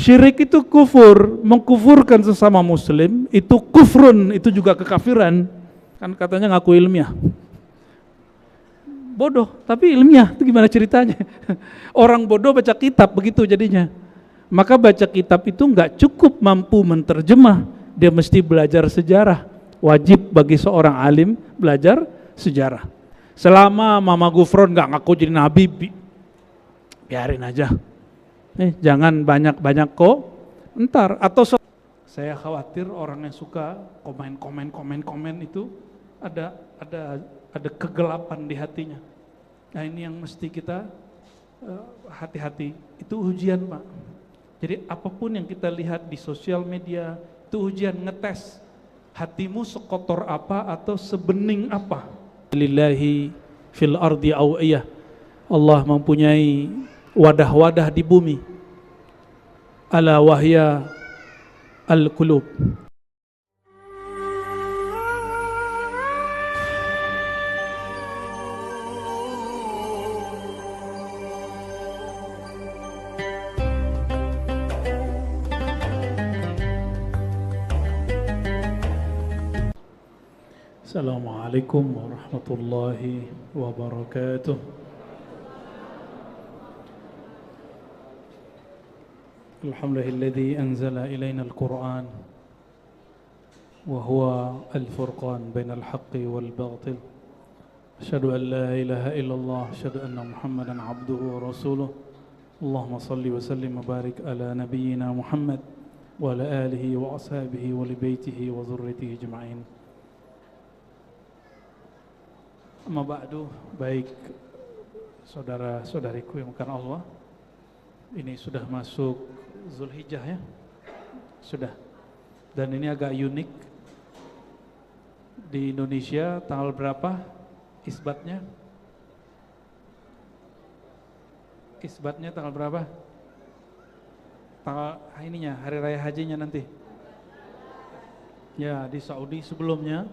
Syirik itu kufur, mengkufurkan sesama muslim, itu kufrun, itu juga kekafiran. Kan katanya ngaku ilmiah. Bodoh, tapi ilmiah, itu gimana ceritanya? Orang bodoh baca kitab, begitu jadinya. Maka baca kitab itu nggak cukup mampu menterjemah, dia mesti belajar sejarah. Wajib bagi seorang alim belajar sejarah. Selama Mama Gufron nggak ngaku jadi nabi, biarin aja. Jangan banyak-banyak komentar. Atau saya khawatir orang yang suka komen itu ada kegelapan di hatinya. Nah ini yang mesti kita hati-hati. Itu ujian, Pak. Jadi apapun yang kita lihat di sosial media itu ujian, ngetes hatimu sekotor apa atau sebening apa. Lillahi fil ardi awiyah. Allah mempunyai wadah-wadah di bumi. Ala wahya al-qulub. Assalamualaikum warahmatullahi wabarakatuh. Alhamdulillahilladzi anzala ilaina al-Qur'an wa huwa al-furqan bainal haqqi wal batil. Asyhadu an la ilaha illallah, asyhadu anna Muhammadan abduhu wa rasuluh. Allahumma salli wa sallim wa barik ala nabiyyina Muhammad wa ala alihi wa ashabihi wa li baitihi wa dzurriyyatihi ajma'in. Amma ba'du, baik saudara-saudariku yang bukan Allah, ini sudah masuk Zulhijjah ya, sudah. Dan ini agak unik di Indonesia. Tanggal berapa isbatnya? Isbatnya tanggal berapa? Tanggal ininya, hari raya hajinya nanti. Ya, di Saudi sebelumnya.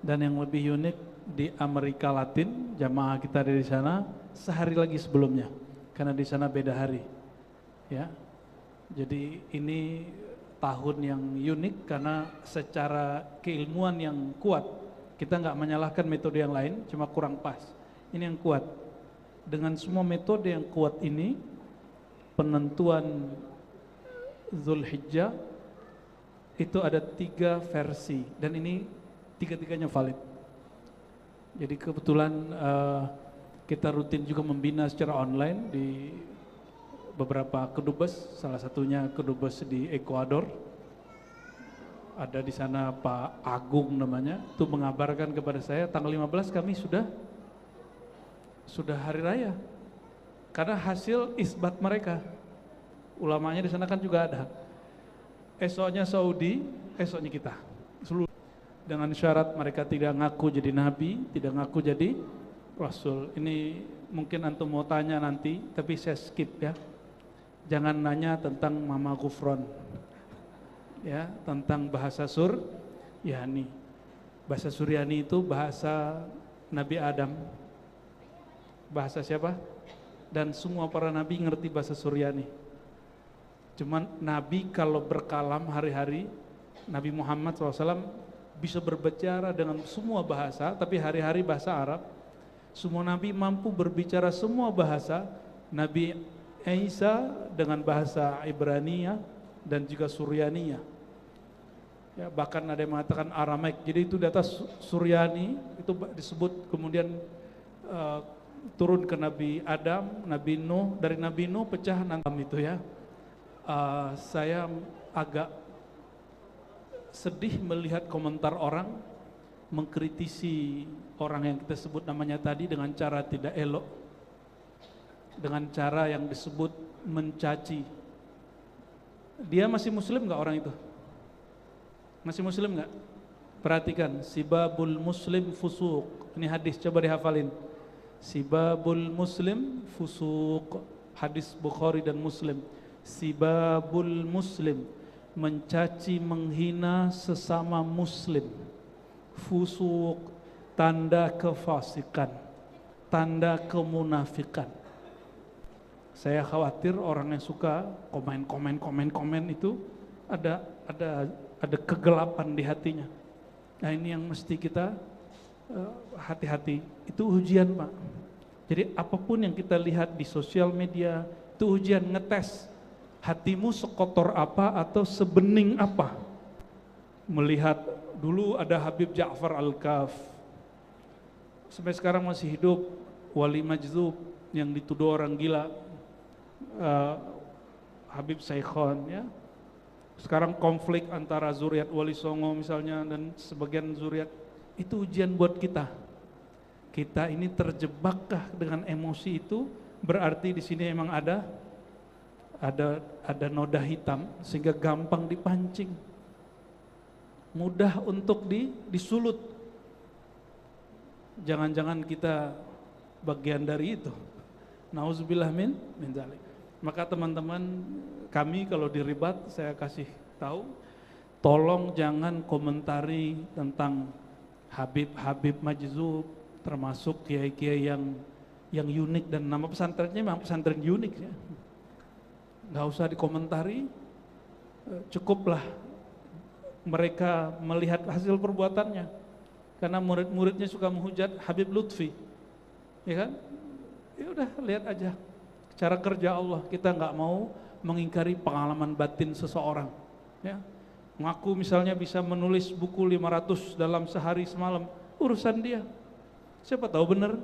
Dan yang lebih unik di Amerika Latin, jamaah kita dari sana sehari lagi sebelumnya, karena di sana beda hari. Ya, jadi ini tahun yang unik karena secara keilmuan yang kuat. Kita nggak menyalahkan metode yang lain, cuma kurang pas. Ini yang kuat. Dengan semua metode yang kuat ini, penentuan Zulhijjah itu ada 3 versi dan ini tiga-tiganya valid. Jadi kebetulan kita rutin juga membina secara online di beberapa kedubes, salah satunya kedubes di Ekuador. Ada di sana Pak Agung namanya, itu mengabarkan kepada saya tanggal 15 kami sudah hari raya. Karena hasil isbat mereka. Ulamanya di sana kan juga ada. Esoknya Saudi, esoknya kita. Dengan syarat mereka tidak ngaku jadi nabi, tidak ngaku jadi rasul. Ini mungkin antum mau tanya nanti, tapi saya skip ya. Jangan nanya tentang Mama Gufron, ya, tentang bahasa Suryani. Bahasa Suryani itu bahasa Nabi Adam. Bahasa siapa? Dan semua para nabi ngerti bahasa Suryani. Cuman nabi kalau berkalam hari-hari, Nabi Muhammad SAW bisa berbicara dengan semua bahasa, tapi hari-hari bahasa Arab. Semua nabi mampu berbicara semua bahasa. Nabi Isa dengan bahasa Ibrania dan juga Suryaniyah. Ya, bahkan ada yang mengatakan Aramaik. Jadi itu data Suryani itu disebut kemudian turun ke Nabi Adam, Nabi Nuh, dari Nabi Nuh pecah nanti itu ya. Saya agak sedih melihat komentar orang mengkritisi orang yang kita sebut namanya tadi dengan cara tidak elok, dengan cara yang disebut mencaci. Dia masih muslim nggak orang itu? Masih muslim nggak? Perhatikan, sibabul muslim fusuq. Ini hadis, coba dihafalin. Sibabul muslim fusuq. Hadis Bukhari dan Muslim. Sibabul muslim, mencaci menghina sesama muslim. Fusuq, tanda kefasikan, tanda kemunafikan. Saya khawatir orang yang suka komen itu ada kegelapan di hatinya. Nah ini yang mesti kita hati-hati. Itu ujian Pak. Jadi apapun yang kita lihat di sosial media itu ujian, ngetes hatimu sekotor apa atau sebening apa. Melihat dulu ada Habib Ja'far Al-Kaf, sampai sekarang masih hidup, wali majzub yang dituduh orang gila, Habib Saikhon ya. Sekarang konflik antara zuriat Wali Songo misalnya dan sebagian zuriat, itu ujian buat kita. Kita ini terjebakkah dengan emosi itu? Berarti di sini emang ada noda hitam sehingga gampang dipancing, mudah untuk disulut. Jangan-jangan kita bagian dari itu. Nauzubillah min dzalik. Maka teman-teman kami kalau diribat saya kasih tahu, tolong jangan komentari tentang Habib majzub, termasuk kiai-kiai yang unik, dan nama pesantrennya memang pesantren unik ya. Nggak usah dikomentari, cukuplah mereka melihat hasil perbuatannya. Karena murid-muridnya suka menghujat Habib Lutfi, ya kan? Ya udah lihat aja cara kerja Allah. Kita nggak mau mengingkari pengalaman batin seseorang. Ya, ngaku misalnya bisa menulis buku 500 dalam sehari semalam, urusan dia. Siapa tahu benar?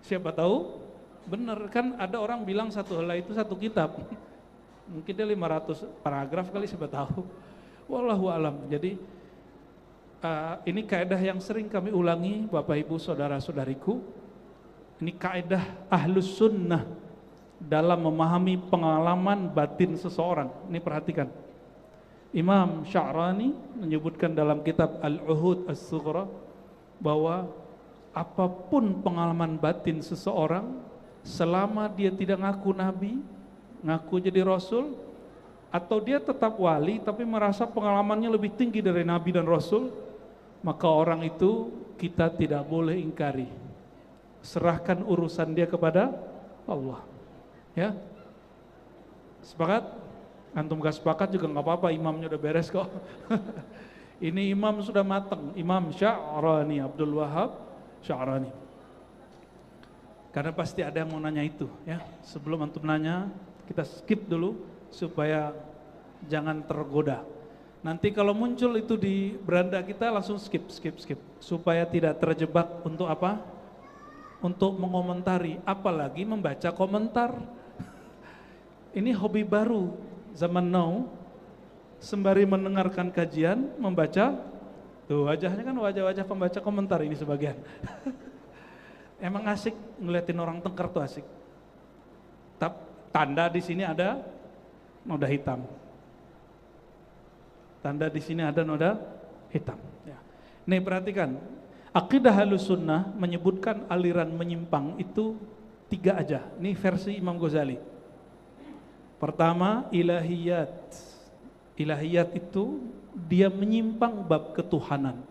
Siapa tahu benar? Kan ada orang bilang satu helai itu satu kitab. Mungkin dia 500 paragraf kali, siapa tahu. Wallahu alam. Jadi ini kaidah yang sering kami ulangi Bapak Ibu saudara-saudariku. Ini kaidah Ahlus Sunnah dalam memahami pengalaman batin seseorang. Ini perhatikan. Imam Sya'rani menyebutkan dalam kitab Al-Uhud As-Sughra bahwa apapun pengalaman batin seseorang, selama dia tidak ngaku nabi, ngaku jadi rasul, atau dia tetap wali tapi merasa pengalamannya lebih tinggi dari nabi dan rasul, maka orang itu kita tidak boleh ingkari. Serahkan urusan dia kepada Allah. Ya, sepakat? Antum gak sepakat juga nggak apa-apa, imamnya udah beres kok. Ini imam sudah matang, Imam Sya'rani, Abdul Wahab Sya'rani. Karena pasti ada yang mau nanya itu, ya. Sebelum antum nanya, kita skip dulu supaya jangan tergoda. Nanti kalau muncul itu di beranda kita langsung skip, supaya tidak terjebak untuk apa? Untuk mengomentari, apalagi membaca komentar. Ini hobi baru zaman now, sembari mendengarkan kajian, membaca. Tuh wajahnya kan wajah-wajah pembaca komentar ini sebagian. Emang asik ngeliatin orang tengkar tuh asik. Tanda di sini ada noda hitam. Tanda di sini ada noda hitam. Ya. Nih perhatikan, akidah Ahlus Sunnah menyebutkan aliran menyimpang itu 3 aja. Ini versi Imam Ghazali. Pertama, ilahiyat. Ilahiyat itu dia menyimpang bab ketuhanan.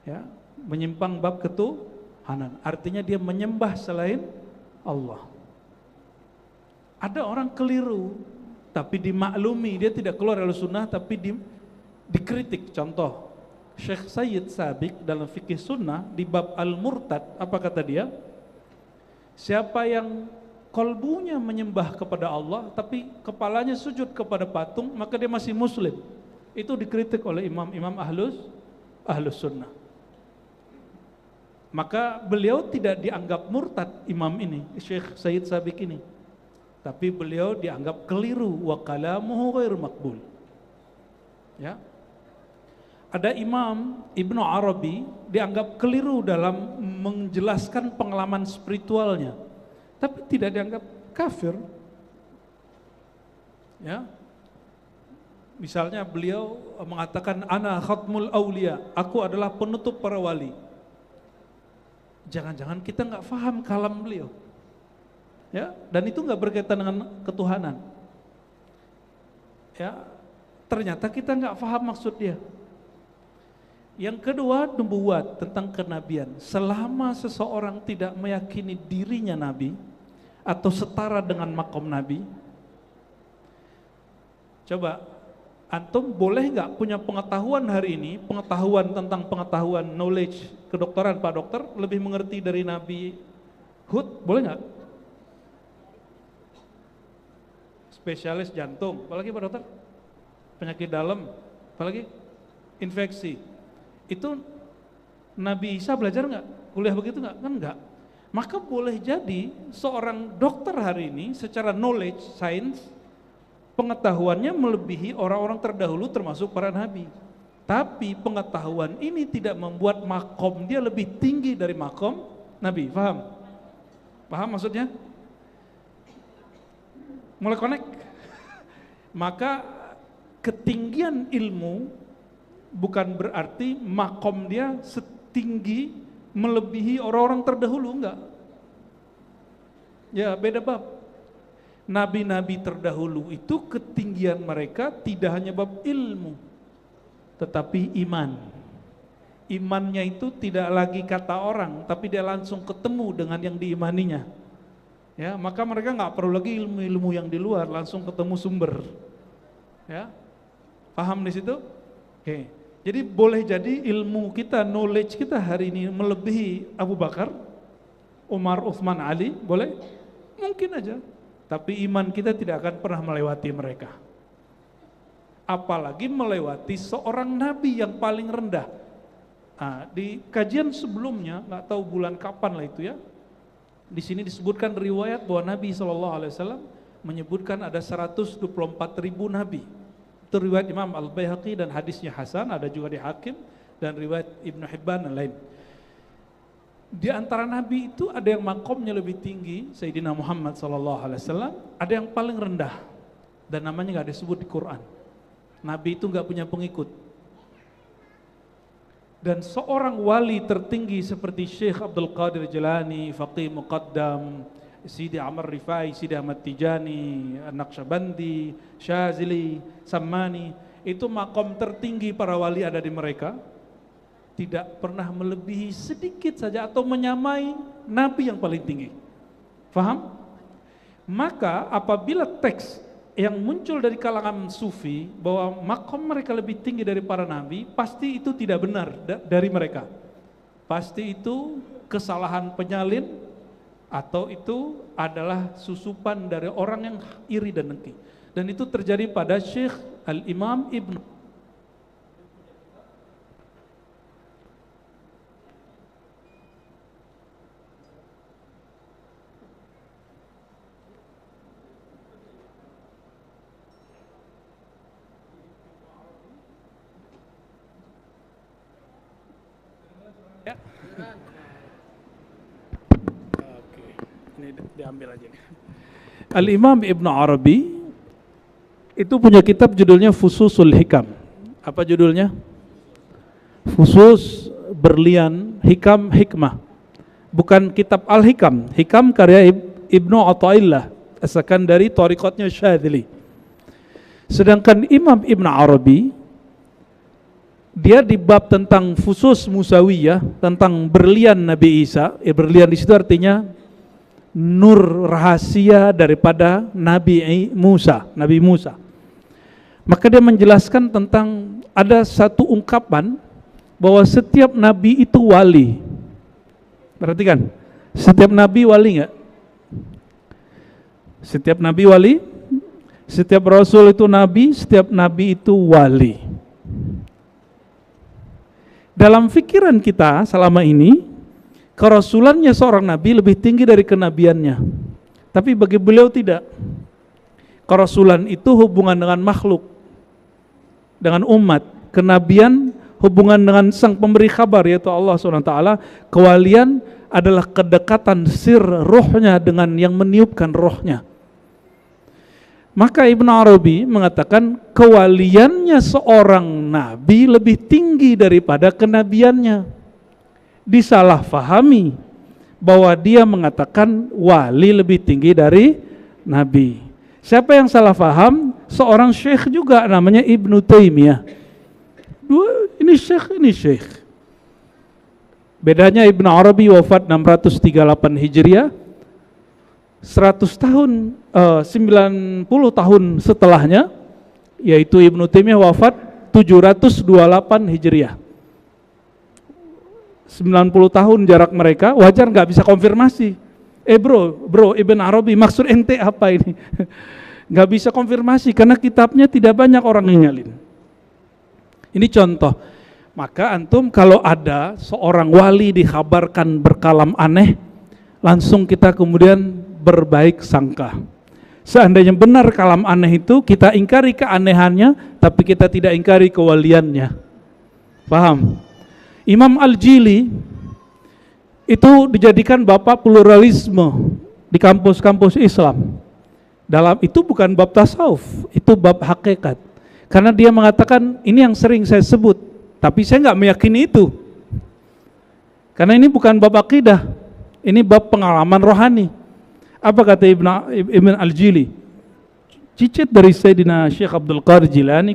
Ya, menyimpang bab ketuhanan. Artinya dia menyembah selain Allah. Ada orang keliru, tapi dimaklumi, dia tidak keluar dari sunnah, tapi dikritik. Contoh, Syekh Sayyid Sabiq dalam fikih sunnah di bab al-murtad, apa kata dia? Siapa yang kolbunya menyembah kepada Allah, tapi kepalanya sujud kepada patung, maka dia masih muslim. Itu dikritik oleh imam-imam ahlus sunnah. Maka beliau tidak dianggap murtad, imam ini, Syekh Sayyid Sabiq ini. Tapi beliau dianggap keliru, wa kalamuhu ghair maqbul. Ya. Ada Imam Ibnu Arabi dianggap keliru dalam menjelaskan pengalaman spiritualnya, tapi tidak dianggap kafir. Ya. Misalnya beliau mengatakan ana khatmul aulia, aku adalah penutup para wali. Jangan-jangan kita nggak paham kalam beliau. Ya, dan itu nggak berkaitan dengan ketuhanan. Ya, ternyata kita nggak paham maksud dia. Yang kedua, nubuwat, tentang kenabian. Selama seseorang tidak meyakini dirinya nabi, atau setara dengan makom Nabi? Coba, antum boleh nggak punya pengetahuan hari ini, pengetahuan tentang pengetahuan knowledge kedokteran, Pak Dokter, lebih mengerti dari Nabi Hud? Boleh nggak? Spesialis jantung, apalagi Pak Dokter? Penyakit dalam, apalagi? Infeksi. Itu Nabi Isa belajar nggak? Kuliah begitu nggak? Kan nggak. Maka boleh jadi seorang dokter hari ini secara knowledge, science, pengetahuannya melebihi orang-orang terdahulu termasuk para nabi. Tapi pengetahuan ini tidak membuat makom dia lebih tinggi dari makom Nabi. Paham? Paham maksudnya? Mulai connect? Maka ketinggian ilmu bukan berarti makom dia setinggi melebihi orang-orang terdahulu, enggak. Ya, beda bab. Nabi-nabi terdahulu itu ketinggian mereka tidak hanya bab ilmu, tetapi iman. Imannya itu tidak lagi kata orang, tapi dia langsung ketemu dengan yang diimaninya. Ya, maka mereka nggak perlu lagi ilmu-ilmu yang di luar, langsung ketemu sumber. Ya, paham di situ? Oke. Jadi boleh jadi ilmu kita, knowledge kita hari ini melebihi Abu Bakar, Umar, Utsman, Ali, boleh? Mungkin aja. Tapi iman kita tidak akan pernah melewati mereka. Apalagi melewati seorang nabi yang paling rendah. Nah, di kajian sebelumnya, nggak tahu bulan kapan lah itu ya, di sini disebutkan riwayat bahwa Nabi SAW menyebutkan ada 124.000 nabi. Itu riwayat Imam Al-Baihaqi dan hadisnya Hasan, ada juga di Hakim dan riwayat Ibnu Hibban dan lain. Di antara nabi itu ada yang makomnya lebih tinggi, Sayyidina Muhammad SAW, ada yang paling rendah dan namanya nggak disebut di Quran. Nabi itu nggak punya pengikut. Dan seorang wali tertinggi seperti Syekh Abdul Qadir Jilani, Faqih Muqaddam, Sidi Amr Rifai, Sidi Ahmad Tijani, Naqsyabandi, Syazili, Sammani, itu makom tertinggi para wali ada di mereka. Tidak pernah melebihi sedikit saja atau menyamai Nabi yang paling tinggi. Faham? Maka apabila teks yang muncul dari kalangan sufi bahwa makom mereka lebih tinggi dari para nabi, pasti itu tidak benar dari mereka. Pasti itu kesalahan penyalin atau itu adalah susupan dari orang yang iri dan dengki. Dan itu terjadi pada Syekh Al-Imam Ibn. Ya. Oke, ini diambil aja nih. Al-Imam Ibn Arabi itu punya kitab judulnya Fususul Hikam. Apa judulnya? Fusus berlian hikam hikmah. Bukan kitab Al-Hikam. Hikam karya Ibnu Athaillah, asalkan dari thariqatnya Syadzili. Sedangkan Imam Ibn Arabi dia di bab tentang fusus musawiyah, tentang berlian Nabi Isa. Berlian di situ artinya nur rahasia daripada Nabi Musa. Maka dia menjelaskan tentang ada satu ungkapan bahwa setiap nabi itu wali. Perhatikan, setiap nabi wali enggak? Setiap nabi wali, setiap rasul itu nabi, setiap nabi itu wali. Dalam pikiran kita selama ini, kerasulannya seorang nabi lebih tinggi dari kenabiannya. Tapi bagi beliau tidak. Kerasulan itu hubungan dengan makhluk, dengan umat. Kenabian hubungan dengan sang pemberi kabar, yaitu Allah SWT. Kewalian adalah kedekatan sir rohnya dengan yang meniupkan rohnya. Maka Ibn Arabi mengatakan kewaliannya seorang nabi lebih tinggi daripada kenabiannya. Disalahfahami bahwa dia mengatakan wali lebih tinggi dari nabi. Siapa yang salah faham? Seorang syekh juga namanya Ibnu Taimiyah. Ini syekh. Bedanya Ibn Arabi wafat 638 Hijriah, 100 tahun, 90 tahun setelahnya, yaitu Ibnu Taimiyah wafat 728 Hijriah. 90 tahun jarak mereka, wajar nggak bisa konfirmasi. Bro, Ibn Arabi, maksud ente apa ini? Nggak bisa konfirmasi karena kitabnya tidak banyak orang yang nyalin. Ini contoh. Maka antum kalau ada seorang wali dikhabarkan berkalam aneh, langsung kita kemudian berbaik sangka. Seandainya benar kalam aneh itu, kita ingkari keanehannya, tapi kita tidak ingkari kewaliannya. Paham? Imam Al-Jili itu dijadikan bapak pluralisme di kampus-kampus Islam. Dalam itu bukan bab tasawuf, itu bab hakikat. Karena dia mengatakan, ini yang sering saya sebut, tapi saya nggak meyakini itu. Karena ini bukan bab akidah, ini bab pengalaman rohani. Apa kata Ibn Al-Jili? Cicit dari Sayyidina Syekh Abdul Qadir Jilani,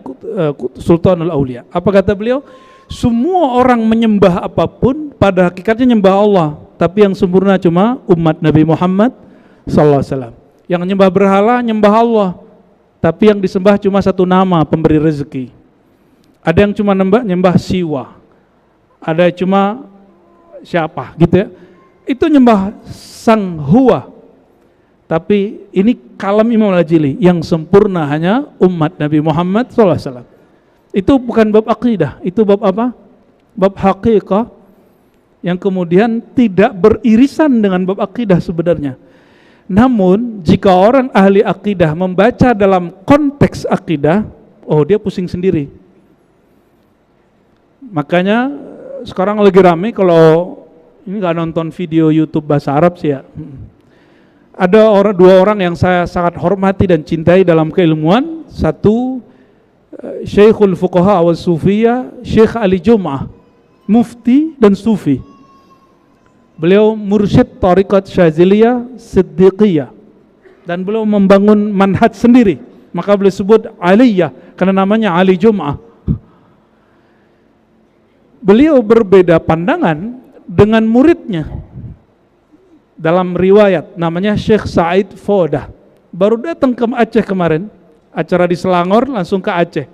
Sultanul Aulia. Apa kata beliau? Semua orang menyembah apapun, pada hakikatnya nyembah Allah. Tapi yang sempurna cuma umat Nabi Muhammad SAW. Yang nyembah berhala, nyembah Allah. Tapi yang disembah cuma satu nama, pemberi rezeki. Ada yang cuma nyembah Siwa. Ada cuma siapa gitu ya. Itu nyembah Sang Huwa. Tapi ini kalam Imam Al-Jili, yang sempurna hanya umat Nabi Muhammad SAW. Itu bukan bab akidah, itu bab apa? Bab hakikah yang kemudian tidak beririsan dengan bab akidah sebenarnya. Namun jika orang ahli akidah membaca dalam konteks akidah, oh dia pusing sendiri. Makanya sekarang lagi rame, kalau ini nggak nonton video YouTube bahasa Arab sih ya. Ada dua orang yang saya sangat hormati dan cintai dalam keilmuan. Satu Syekhul Fuqaha wal Sufiyah, Syekh Ali Jum'ah, mufti dan sufi. Beliau mursyid Tariqat Syaziliyah Siddiqiyah, dan beliau membangun manhaj sendiri. Maka beliau sebut Aliyah karena namanya Ali Jum'ah. Beliau berbeda pandangan dengan muridnya. Dalam riwayat namanya Syekh Said Fodah, baru datang ke Aceh kemarin, acara di Selangor langsung ke Aceh.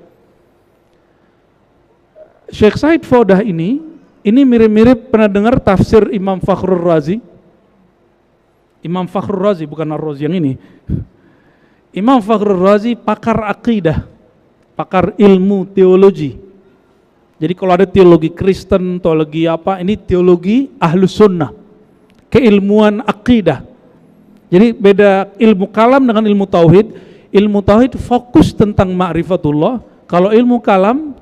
Syekh Said Fodah ini mirip-mirip, pernah dengar tafsir Imam Fakhrur Razi? Imam Fakhrur Razi, bukan Ar-Razi yang ini. Imam Fakhrur Razi pakar akidah, pakar ilmu teologi. Jadi kalau ada teologi Kristen, teologi apa, ini teologi Ahlus Sunnah, keilmuan akidah. Jadi beda ilmu kalam dengan ilmu tauhid. Ilmu tauhid fokus tentang ma'rifatullah. Kalau ilmu kalam,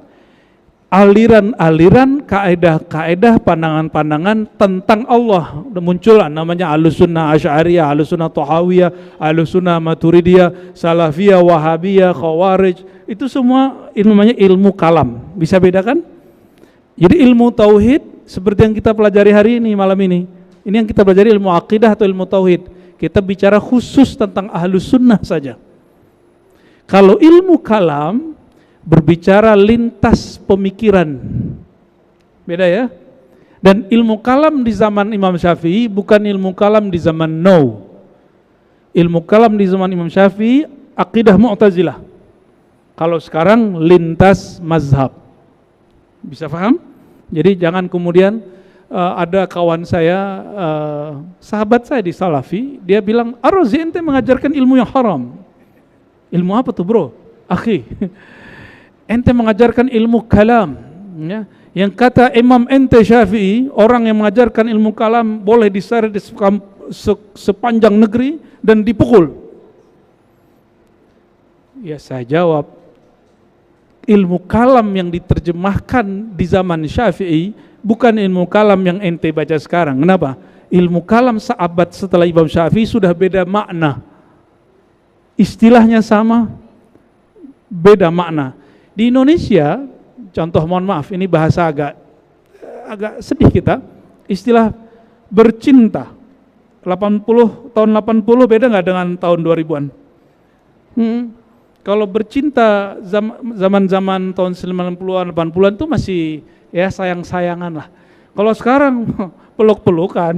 aliran-aliran, kaedah-kaedah, pandangan-pandangan tentang Allah. Munculan namanya Ahlussunnah Asy'ariyah, Ahlussunnah Thahawiyah, Ahlussunnah Maturidiyah, Salafiyah, Wahabiyah, Khawarij. Itu semua namanya ilmu kalam. Bisa bedakan? Jadi ilmu tauhid seperti yang kita pelajari hari ini, malam ini. Ini yang kita pelajari ilmu akidah atau ilmu tauhid. Kita bicara khusus tentang Ahlussunnah saja. Kalau ilmu kalam berbicara lintas pemikiran, beda ya. Dan ilmu kalam di zaman Imam Syafi'i bukan ilmu kalam di zaman now. Ilmu kalam di zaman Imam Syafi'i akidah Mu'tazilah. Kalau sekarang lintas mazhab. Bisa paham? Jadi jangan kemudian ada kawan saya, sahabat saya di Salafi, dia bilang, Ar-Razi ente mengajarkan ilmu yang haram. Ilmu apa tuh bro? Akhi, ente mengajarkan ilmu kalam ya? Yang kata Imam ente Syafi'i, orang yang mengajarkan ilmu kalam boleh diseret di sepanjang negeri dan dipukul. Ya saya jawab, ilmu kalam yang diterjemahkan di zaman Syafi'i bukan ilmu kalam yang ente baca sekarang. Kenapa? Ilmu kalam seabad setelah Imam Syafi'i sudah beda makna. Istilahnya sama, beda makna. Di Indonesia, contoh, mohon maaf, ini bahasa agak sedih kita, istilah bercinta 80 tahun 80 beda nggak dengan tahun 2000-an? Kalau bercinta zaman-zaman tahun 90-an 80-an itu masih ya sayang-sayangan lah. Kalau sekarang peluk-pelukan,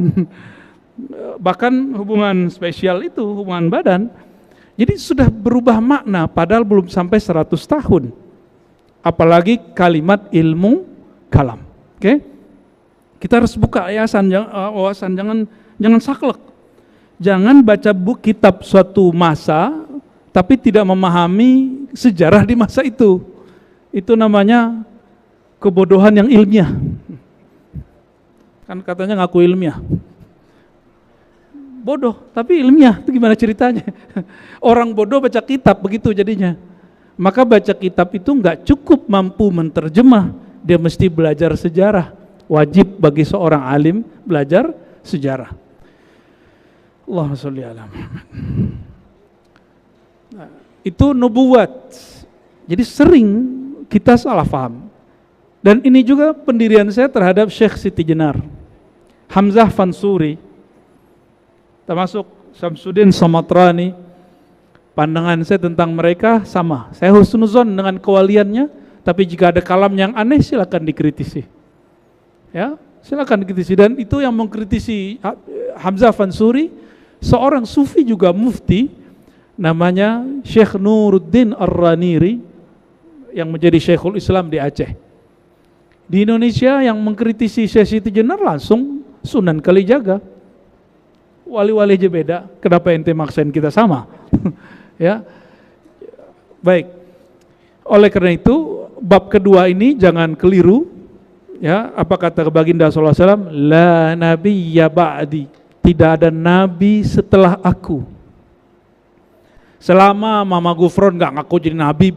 bahkan hubungan spesial itu, hubungan badan. Jadi sudah berubah makna padahal belum sampai 100 tahun. Apalagi kalimat ilmu kalam. Oke? Kita harus buka wawasan, jangan saklek. Jangan baca buku kitab suatu masa tapi tidak memahami sejarah di masa itu. Itu namanya kebodohan yang ilmiah. Kan katanya ngaku ilmiah. Bodoh, tapi ilmiah, itu gimana ceritanya? Orang bodoh baca kitab, begitu jadinya. Maka baca kitab itu enggak cukup mampu menterjemah, dia mesti belajar sejarah. Wajib bagi seorang alim belajar sejarah. Allahumma sholli ala Muhammad. Nah, itu nubuwat. Jadi sering kita salah paham. Dan ini juga pendirian saya terhadap Syekh Siti Jenar, Hamzah Fansuri, termasuk Syamsuddin Samatrani. Pandangan saya tentang mereka sama. Saya husnuzon dengan kewaliannya, tapi jika ada kalam yang aneh silakan dikritisi. Ya, silakan dikritisi. Dan itu yang mengkritisi Hamzah Fansuri, seorang sufi juga mufti, namanya Syekh Nuruddin Ar-Raniri, yang menjadi Syekhul Islam di Aceh. Di Indonesia yang mengkritisi Syekh Siti Jenar langsung Sunan Kalijaga. Wali-wali aja beda, kenapa ente maksain kita sama? Ya, baik. Oleh karena itu, bab kedua ini jangan keliru. Ya, apa kata baginda sallallahu alaihi wasallam? La nabiyya ba'di, tidak ada nabi setelah aku. Selama Mama Gufron nggak ngaku jadi nabi,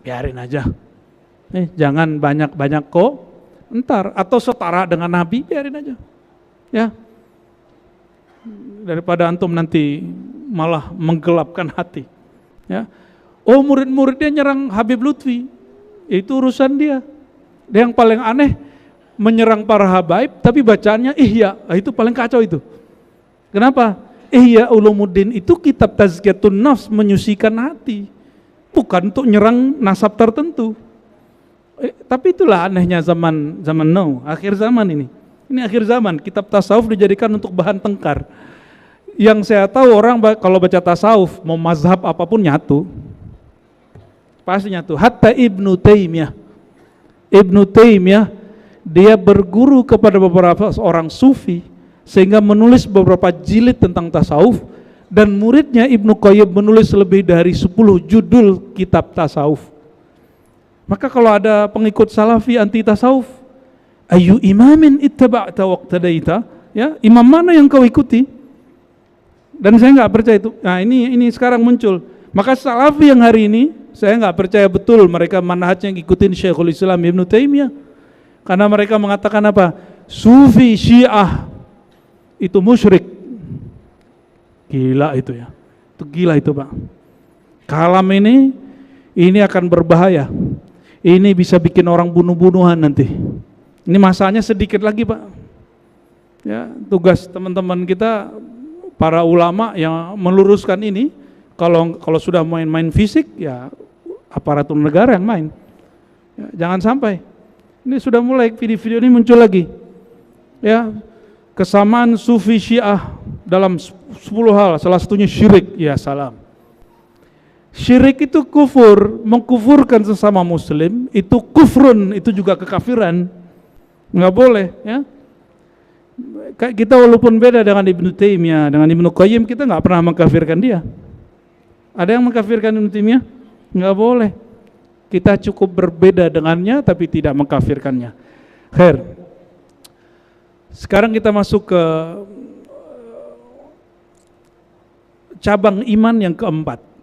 biarin aja. Jangan banyak-banyak komentar atau setara dengan nabi, biarin aja. Ya. Daripada antum nanti malah menggelapkan hati. Ya. Oh, murid-muridnya nyerang Habib Lutfi, itu urusan dia. Dia yang paling aneh menyerang para habaib tapi bacaannya Ihya. Itu paling kacau itu. Kenapa? Ihya Ulumuddin itu kitab tazkiyatun nafs, menyucikan hati, bukan untuk nyerang nasab tertentu. Tapi itulah anehnya zaman now, akhir zaman ini. Ini akhir zaman, kitab tasawuf dijadikan untuk bahan tengkar. Yang saya tahu orang kalau baca tasawuf, mau mazhab apapun nyatu. Pasti nyatu. Hatta Ibnu Taimiyah, dia berguru kepada beberapa orang sufi, sehingga menulis beberapa jilid tentang tasawuf, dan muridnya Ibnu Qayyim menulis lebih dari 10 judul kitab tasawuf. Maka kalau ada pengikut salafi anti tasawuf, ayu imamin ittaba'ta waqtadaita, ya, imam mana yang kau ikuti? Dan saya nggak percaya itu. Nah, ini sekarang muncul. Maka salafi yang hari ini saya nggak percaya betul mereka manhajnya ngikutin Syekhul Islam Ibnu Taimiyah, karena mereka mengatakan apa? Sufi Syiah itu musyrik. Gila itu ya. Itu gila itu, Pak. Kalam ini akan berbahaya. Ini bisa bikin orang bunuh-bunuhan nanti. Ini masanya sedikit lagi, Pak. Ya, tugas teman-teman kita para ulama yang meluruskan ini, kalau sudah main fisik ya aparatur negara yang main. Ya, jangan sampai. Ini sudah mulai video-video ini muncul lagi. Ya, kesamaan sufi Syiah dalam 10 hal, salah satunya syirik. Ya salam. Syirik itu kufur, mengkufurkan sesama muslim, itu kufrun, itu juga kekafiran. Enggak boleh, ya. Kita walaupun beda dengan Ibnu Taimiyah, dengan Ibnu Qayyim, kita enggak pernah mengkafirkan dia. Ada yang mengkafirkan Ibnu Taimiyah? Enggak boleh. Kita cukup berbeda dengannya tapi tidak mengkafirkannya. Khair. Sekarang kita masuk ke cabang iman yang keempat.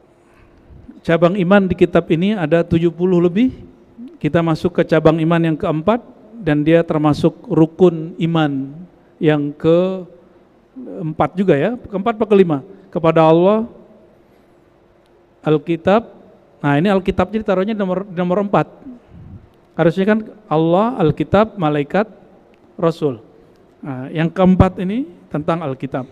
Cabang iman di kitab ini ada 70 lebih. Kita masuk ke cabang iman yang keempat, dan dia termasuk rukun iman yang keempat juga ya. Keempat atau kelima? Kepada Allah, Alkitab. Nah, ini Alkitab jadi taruhnya nomor 4. Harusnya kan Allah, Alkitab, malaikat, Rasul. Nah, yang keempat ini tentang Alkitab.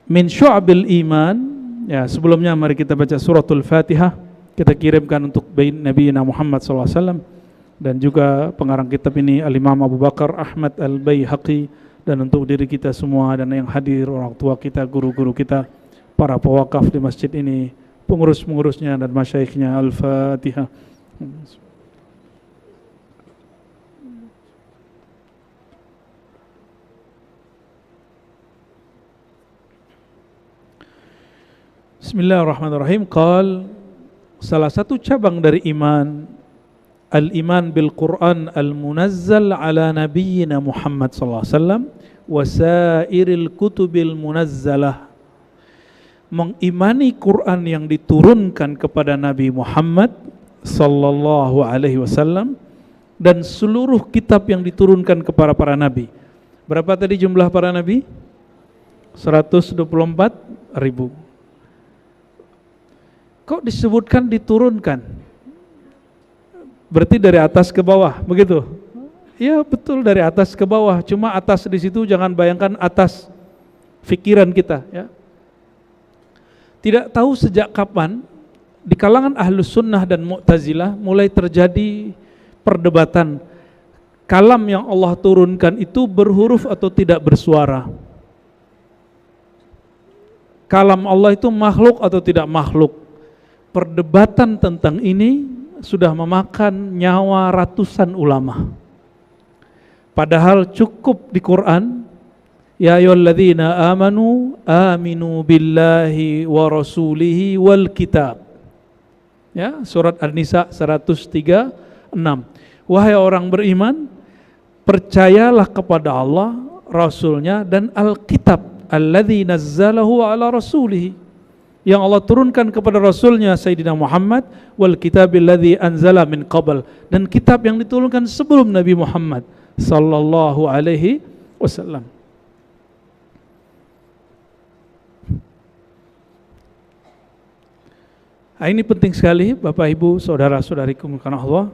Min syu'abil iman. Ya, sebelumnya mari kita baca suratul Fatihah. Kita kirimkan untuk Nabi Muhammad SAW. dan juga pengarang kitab ini Al-Imam Abu Bakar Ahmad Al-Baihaqi, dan untuk diri kita semua dan yang hadir, orang tua kita, guru-guru kita, para pewakaf di masjid ini, pengurus-pengurusnya dan masyaikhnya. Al-Fatihah. Bismillahirrahmanirrahim. Salah satu cabang dari iman, al-iman bil Quran al-munazzal ala nabiyyina Muhammad sallallahu alaihi wasallam wa sairil kutubil munazzalah. Mengimani Quran yang diturunkan kepada Nabi Muhammad sallallahu alaihi wasallam dan seluruh kitab yang diturunkan kepada para nabi. Berapa tadi jumlah para nabi? 124.000. Kok disebutkan diturunkan? Berarti dari atas ke bawah, begitu? Ya betul, dari atas ke bawah. Cuma atas di situ jangan bayangkan atas pikiran kita, ya. Tidak tahu sejak kapan di kalangan Ahlus Sunnah dan Mu'tazilah mulai terjadi perdebatan kalam yang Allah turunkan itu berhuruf atau tidak bersuara. Kalam Allah itu makhluk atau tidak makhluk. Perdebatan tentang ini sudah memakan nyawa ratusan ulama. Padahal cukup di Quran, ya ayyuhalladzina amanu aminu billahi wa rasulihi wal kitab. Ya, surat An-Nisa 136. Wahai orang beriman, percayalah kepada Allah, Rasulnya, dan Alkitab alladzi nazzalahu ala rasulihi, yang Allah turunkan kepada Rasulnya Sayyidina Muhammad, wal kitabil ladzi anzala min qabl, dan kitab yang diturunkan sebelum Nabi Muhammad sallallahu alaihi wasallam. Ini penting sekali Bapak Ibu, saudara-saudariku karena Allah.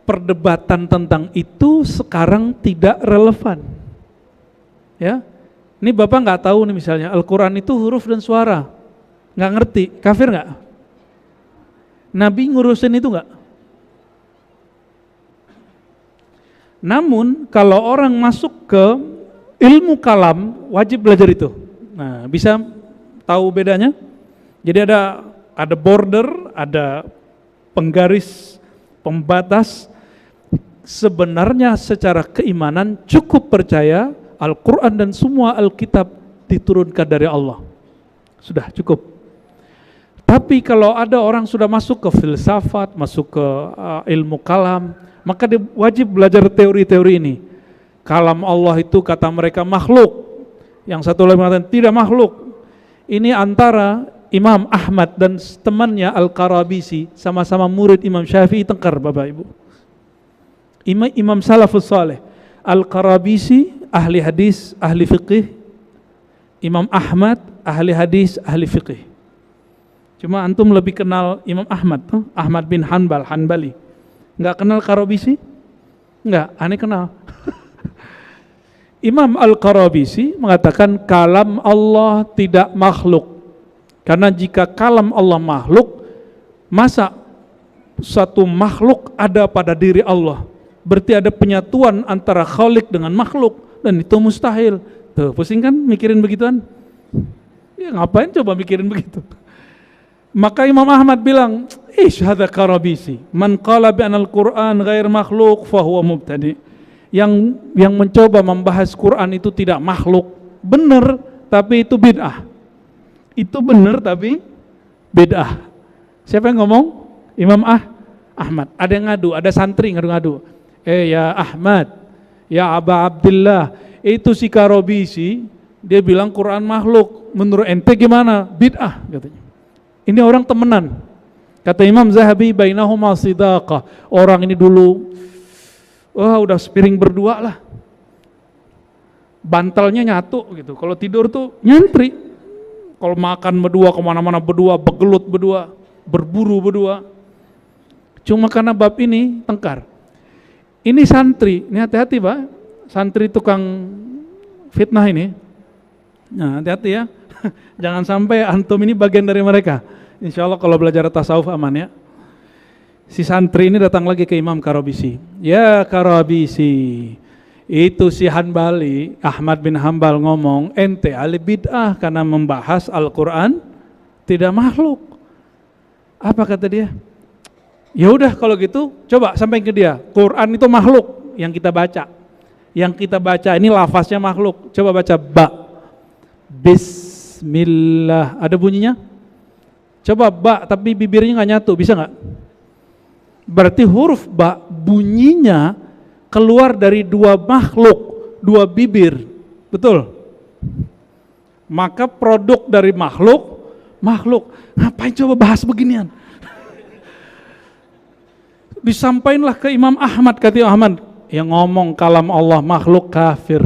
Perdebatan tentang itu sekarang tidak relevan. Ya. Ini Bapak nggak tahu nih misalnya Al-Quran itu huruf dan suara, nggak ngerti, kafir nggak? Nabi ngurusin itu nggak? Namun kalau orang masuk ke ilmu kalam wajib belajar itu. Nah, bisa tahu bedanya? Jadi ada border, ada penggaris, pembatas. Sebenarnya secara keimanan cukup percaya Al-Quran dan semua Alkitab diturunkan dari Allah. Sudah cukup. Tapi kalau ada orang sudah masuk ke filsafat, masuk ke ilmu kalam, maka dia wajib belajar teori-teori ini. Kalam Allah itu kata mereka makhluk. Yang satu lagi mengatakan tidak makhluk. Ini antara Imam Ahmad dan temannya Al-Qarabisi, sama-sama murid Imam Syafi'i, tengkar Bapak Ibu. Imam Salafus Saleh. Al-Qarabisi ahli hadis, ahli fiqih. Imam Ahmad ahli hadis, ahli fiqih. Cuma antum lebih kenal Imam Ahmad, Ahmad bin Hanbali. Enggak kenal Qarabisi? Enggak, aneh kenal. Imam Al-Qarabisi mengatakan kalam Allah tidak makhluk. Karena jika kalam Allah makhluk, masa satu makhluk ada pada diri Allah? Berarti ada penyatuan antara khalik dengan makhluk, dan itu mustahil. Tuh, pusing kan mikirin begituan? Ya ngapain coba mikirin begitu? Maka Imam Ahmad bilang, "Ish hadza Qarabisi, man qala bi anal Qur'an ghair makhluk fa huwa mubtadi." Yang mencoba membahas Quran itu tidak makhluk, benar tapi itu bid'ah. Itu benar tapi bid'ah. Siapa yang ngomong? Imam Ahmad. Ada yang ngadu, ada santri ngadu-ngadu. Ya Ahmad, ya Aba Abdillah, itu si Qarabisi, dia bilang Quran makhluk. Menurut ente gimana? Bid'ah katanya. Ini orang temenan. Kata Imam Zahabi, bainahuma sidaqah. Orang ini dulu, udah sepiring berdua lah. Bantalnya nyatu gitu. Kalau tidur tuh nyantri. Kalau makan berdua, kemana-mana berdua, begelut berdua, berburu berdua. Cuma karena bab ini tengkar. Ini santri, ini hati-hati Pak, santri tukang fitnah ini. Nah hati-hati ya, jangan sampai antum ini bagian dari mereka. Insya Allah kalau belajar tasawuf aman ya. Si santri ini datang lagi ke Imam Karobisi. Ya Karobisi, itu si Hanbali, Ahmad bin Hambal ngomong, ente ahli bid'ah karena membahas Al-Quran tidak makhluk. Apa kata dia? Ya udah kalau gitu, coba sampaikan ke dia, Quran itu makhluk yang kita baca. Yang kita baca ini lafaznya makhluk. Coba baca ba. Bismillah. Ada bunyinya? Coba ba tapi bibirnya nggak nyatu, bisa nggak? Berarti huruf ba bunyinya keluar dari dua makhluk, dua bibir. Betul? Maka produk dari makhluk. Ngapain coba bahas beginian? Disampaikanlah ke Imam Ahmad, kata Ahmad, yang ngomong kalam Allah makhluk kafir.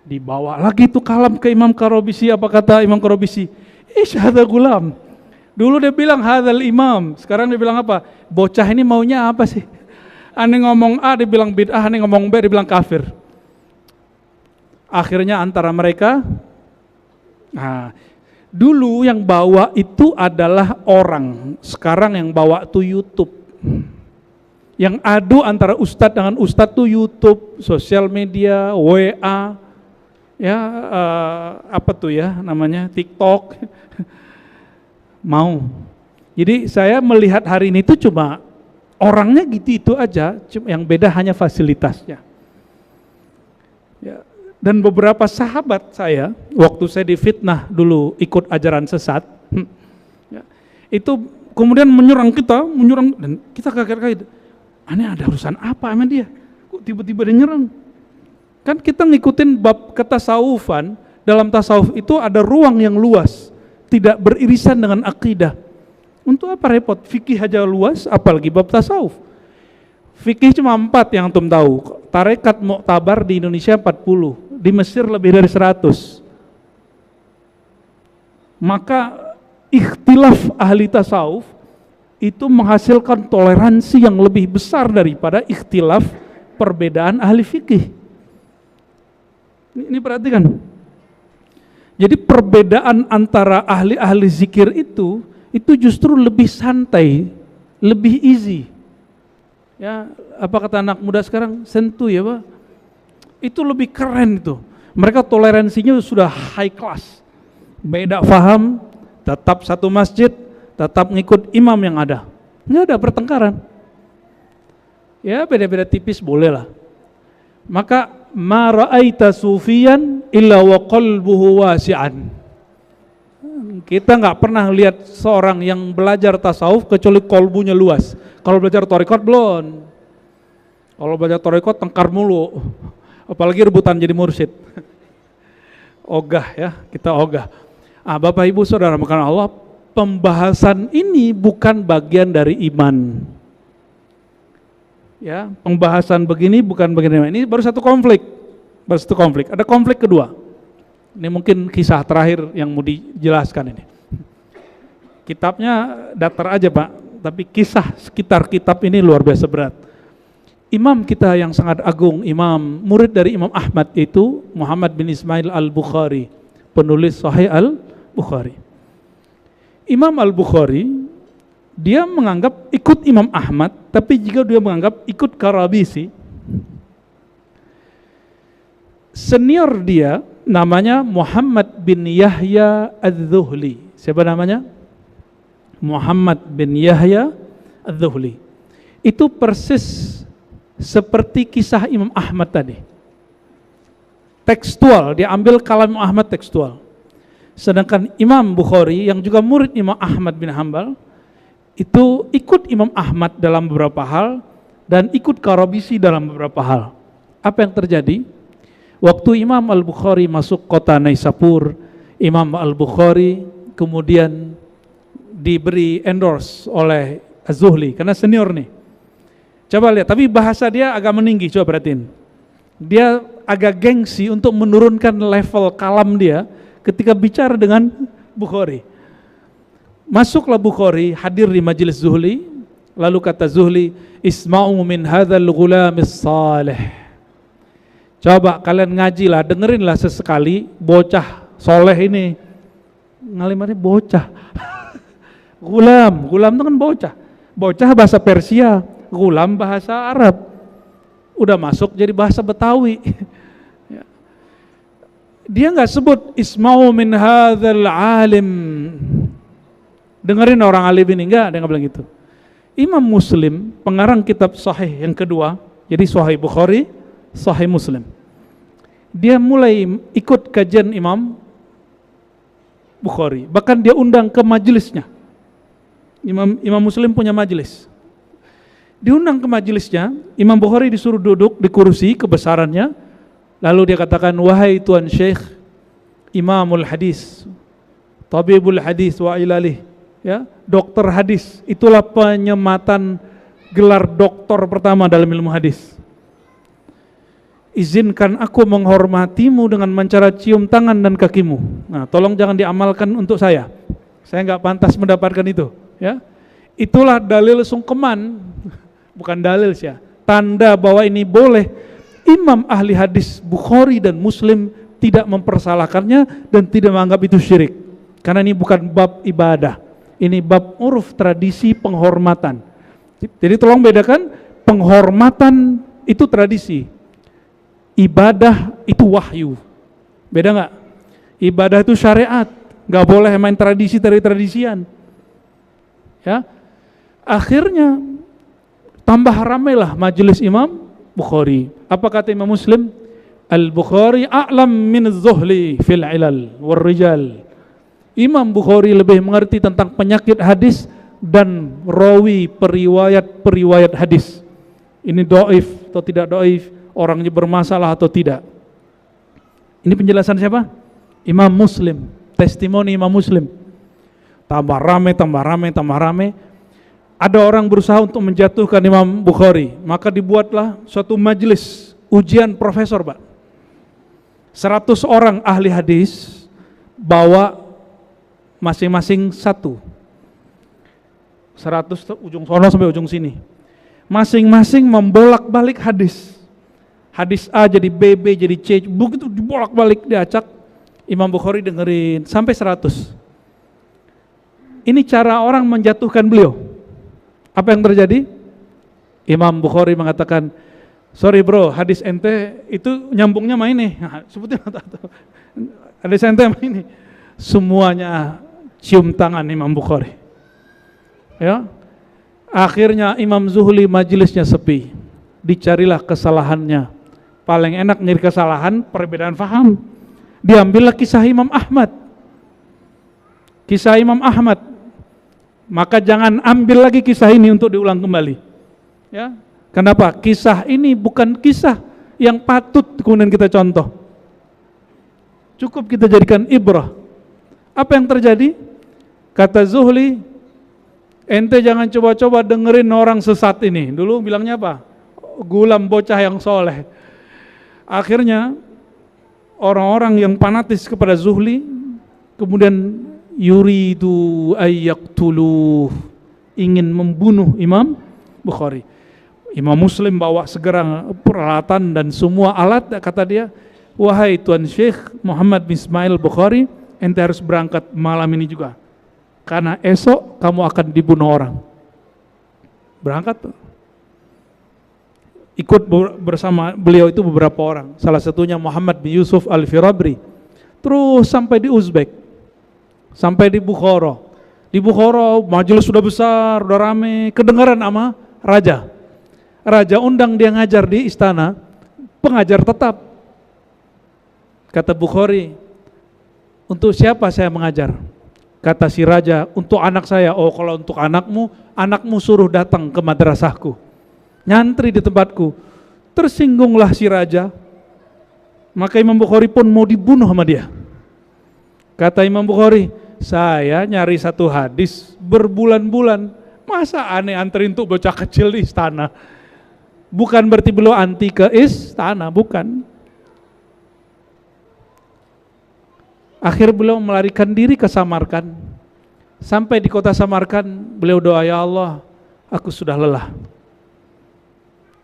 Dibawa lagi itu kalam ke Imam Karobisi. Apa kata Imam Karobisi? Hadza gulam. Dulu dia bilang hadzal imam, sekarang dia bilang apa? Bocah ini maunya apa sih? Aneh ngomong A dibilang bid'ah, aneh ngomong B dibilang kafir. Akhirnya antara mereka, dulu yang bawa itu adalah orang, sekarang yang bawa tuh YouTube. Yang adu antara ustadz dengan ustadz tuh YouTube, sosial media, WA, ya apa tuh ya namanya, TikTok. Mau. Jadi saya melihat hari ini tuh cuma orangnya gitu-itu aja, yang beda hanya fasilitasnya. Ya. Dan beberapa sahabat saya, waktu saya difitnah dulu ikut ajaran sesat, ya, itu kemudian menyerang kita, dan kita kaget-kaget. Aneh, ada urusan apa sama dia? Kok tiba-tiba dia nyerang? Kan kita ngikutin bab ketasawufan, dalam tasawuf itu ada ruang yang luas, tidak beririsan dengan akidah. Untuk apa repot? Fikih aja luas, apalagi bab tasawuf. Fikih cuma 4 yang antum tahu. Tarekat Mu'tabar di Indonesia 40, di Mesir lebih dari 100. Maka ikhtilaf ahli tasawuf itu menghasilkan toleransi yang lebih besar daripada ikhtilaf perbedaan ahli fikih. Ini perhatikan. Jadi perbedaan antara ahli-ahli zikir itu justru lebih santai, lebih easy. Ya, apa kata anak muda sekarang? Sentuh ya, Pak. Itu lebih keren itu. Mereka toleransinya sudah high class. Beda faham, tetap satu masjid, tetap ngikut imam yang ada. Enggak ada pertengkaran. Ya, beda-beda tipis boleh lah. Maka ma ra'aita sufiyan illa wa qalbuhu wasi'an. Kita nggak pernah lihat seorang yang belajar tasawuf kecuali kolbunya luas. Kalau belajar tarekat belum. Kalau belajar tarekat tengkar mulu. Apalagi rebutan jadi mursyid. Ogah ya, kita ogah. Bapak Ibu Saudara makanan Allah, pembahasan ini bukan bagian dari iman. Ya, pembahasan begini bukan bagian dari iman. Ini baru satu konflik. Ada konflik kedua. Ini mungkin kisah terakhir yang mau dijelaskan ini. Kitabnya datar aja Pak, tapi kisah sekitar kitab ini luar biasa berat. Imam kita yang sangat agung, murid dari Imam Ahmad itu Muhammad bin Ismail al-Bukhari, penulis Sahih al-Bukhari. Imam al-Bukhari, dia menganggap ikut Imam Ahmad, tapi jika dia menganggap ikut Karabisi, senior dia namanya Muhammad bin Yahya Az-Zuhli. Siapa namanya? Muhammad bin Yahya Az-Zuhli. Itu persis seperti kisah Imam Ahmad tadi. Tekstual, dia ambil kalam Ahmad tekstual. Sedangkan Imam Bukhari yang juga murid Imam Ahmad bin Hambal itu ikut Imam Ahmad dalam beberapa hal dan ikut Karabisi dalam beberapa hal. Apa yang terjadi? Waktu Imam Al-Bukhari masuk kota Naisapur, Imam Al-Bukhari kemudian diberi endorse oleh Az-Zuhli karena senior nih. Coba lihat, tapi bahasa dia agak meninggi, coba perhatiin. Dia agak gengsi untuk menurunkan level kalam dia ketika bicara dengan Bukhari. Masuklah Bukhari, hadir di majelis Zuhli, lalu kata Zuhli, "Isma'u min hadzal ghulamis salih." Coba kalian ngajilah, dengerinlah sesekali bocah soleh ini. Ngalimannya bocah. Gulam itu kan bocah. Bocah bahasa Persia, Ghulam bahasa Arab. Udah masuk jadi bahasa Betawi. Dia nggak sebut isma'u min hadzal alim. Dengerin orang alim ini, enggak, dia nggak bilang gitu. Imam Muslim, pengarang kitab Sahih yang kedua, jadi Sahih Bukhari, Sahih Muslim. Dia mulai ikut kajian Imam Bukhari, bahkan dia undang ke majelisnya. Imam Muslim punya majelis. Diundang ke majelisnya, Imam Bukhari disuruh duduk di kursi kebesarannya, lalu dia katakan, wahai Tuan Syekh, Imamul Hadis, Tabibul Hadis wa ilalih, ya, dokter hadis, itulah penyematan gelar doktor pertama dalam ilmu hadis. Izinkan aku menghormatimu dengan mencara cium tangan dan kakimu. Nah, tolong jangan diamalkan untuk saya nggak pantas mendapatkan itu, ya. Itulah dalil sungkeman, bukan dalil sih, tanda bahwa ini boleh. Imam ahli hadis Bukhari dan Muslim tidak mempersalahkannya dan tidak menganggap itu syirik, karena ini bukan bab ibadah, ini bab uruf, tradisi, penghormatan. Jadi tolong bedakan, penghormatan itu tradisi, ibadah itu wahyu. Beda nggak? Ibadah itu syariat, nggak boleh main tradisian. Ya, akhirnya tambah ramailah majelis Imam Bukhari. Apa kata Imam Muslim? Al-Bukhari a'lam min az-zuhli fil ilal war rijal. Imam Bukhari lebih mengerti tentang penyakit hadis dan rawi periwayat hadis. Ini dhaif atau tidak dhaif, orangnya bermasalah atau tidak. Ini penjelasan siapa? Imam Muslim, testimoni Imam Muslim. Tambah rame. Ada orang berusaha untuk menjatuhkan Imam Bukhari, maka dibuatlah suatu majelis ujian profesor, Pak. 100 orang ahli hadis bawa masing-masing satu. 100 ujung sono sampai ujung sini. Masing-masing membolak-balik hadis. Hadis A jadi B, B jadi C, begitu dibolak-balik diacak. Imam Bukhari dengerin sampai 100. Ini cara orang menjatuhkan beliau. Apa yang terjadi? Imam Bukhari mengatakan, sorry bro, hadis ente itu nyambungnya main nih. Nah, sebutin hadis ente main ini. Semuanya cium tangan Imam Bukhari. Ya. Akhirnya Imam Zuhli majelisnya sepi. Dicarilah kesalahannya. Paling enak nyari kesalahan, perbedaan faham. Diambillah kisah Imam Ahmad. Kisah Imam Ahmad. Maka jangan ambil lagi kisah ini untuk diulang kembali. Ya. Kenapa? Kisah ini bukan kisah yang patut kemudian kita contoh. Cukup kita jadikan ibrah. Apa yang terjadi? Kata Zuhli, ente jangan coba-coba dengerin orang sesat ini. Dulu bilangnya apa? Gulam bocah yang soleh. Akhirnya orang-orang yang fanatis kepada Zuhli kemudian yuridu ayyaqtuluh, ingin membunuh Imam Bukhari. Imam Muslim bawa segera peralatan dan semua alat, kata dia, wahai Tuan Syekh Muhammad bin Ismail Bukhari, ente harus berangkat malam ini juga, karena esok kamu akan dibunuh orang. Berangkat tuh. Ikut bersama beliau itu beberapa orang, salah satunya Muhammad bin Yusuf Al-Firabri. Terus sampai di Uzbek, sampai di Bukhara. Di Bukhara majelis sudah besar, sudah rame, kedengaran sama raja. Raja undang dia ngajar di istana, pengajar tetap. Kata Bukhari, untuk siapa saya mengajar? Kata si raja, untuk anak saya. Oh, kalau untuk anakmu suruh datang ke madrasahku, nyantri di tempatku. Tersinggunglah si raja, maka Imam Bukhari pun mau dibunuh sama dia. Kata Imam Bukhari, saya nyari satu hadis berbulan-bulan, masa aneh antri untuk bocah kecil di istana? Bukan berarti beliau anti ke istana, bukan. Akhir beliau melarikan diri ke Samarkand. Sampai di kota Samarkand, beliau doa, ya Allah, aku sudah lelah.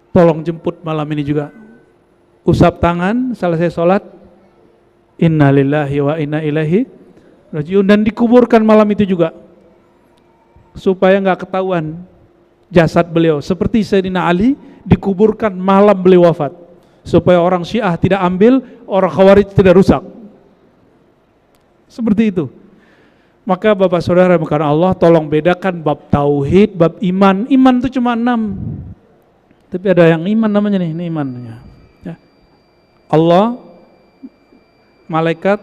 Tolong jemput malam ini juga. Usap tangan, selesai sholat, inna lillahi wa inna ilaihi rajiun, dan dikuburkan malam itu juga. Supaya nggak ketahuan jasad beliau, seperti Sayyidina Ali dikuburkan malam beliau wafat, supaya orang Syiah tidak ambil, orang Khawarij tidak rusak. Seperti itu. Maka Bapak Saudara bukan Allah, tolong bedakan bab tauhid, bab iman. Iman itu cuma 6. Tapi ada yang iman namanya nih, ini imannya. Ya. Allah, malaikat,